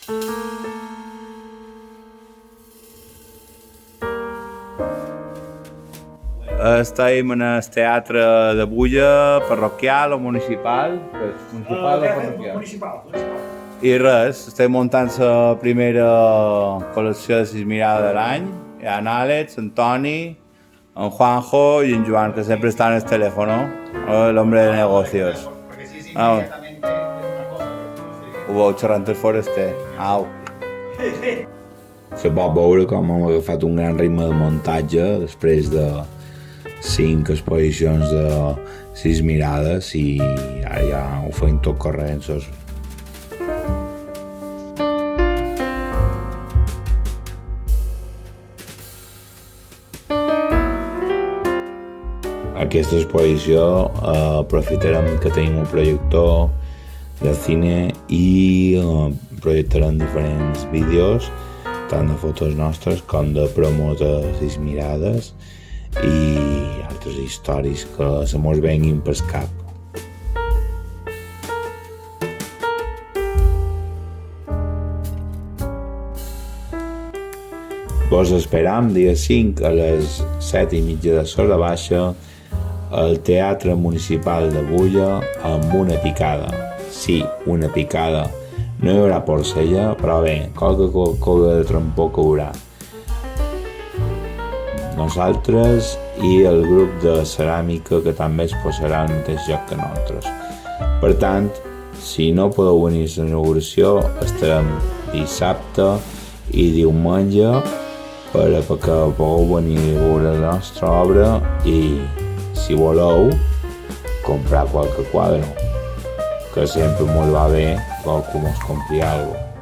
Estem en el teatre de Bulla, parroquial o municipal? Municipal o parroquial? Municipal. I res, estem muntant la primera col·lecció de Sis Mirades de l'any. Hi ha en Àlex, en Toni, en Juanjo i en Joan, que sempre està en el telèfon, l'home de negocios. Ho veu xerrant el foraster. Au. Se pot veure com hem agafat un gran ritme de muntatge després de 5 exposicions de Sis Mirades i ara ja ho feim tot corrents. Aquesta exposició aprofitarem que tenim un projector de cine i projectarem diferents vídeos tant de fotos nostres com de promos de Sis Mirades i altres històries que se mos venguin pel cap. Vos esperam dia 5 a les 7:30 de l'hora baixa al Teatre Municipal de Bulla amb una picada. Sí, una picada. No hi haurà porcella, però bé, qualque coca de trampó que haurà. Nosaltres i el grup de ceràmica que també es posarà al mateix lloc que nosaltres. Per tant, si no podeu venir a la inauguració, estarem dissabte i diumenge perquè podeu venir a veure la nostra obra i, si voleu, comprar qualque quadre, que sempre molt va bé que mos compri alguna cosa.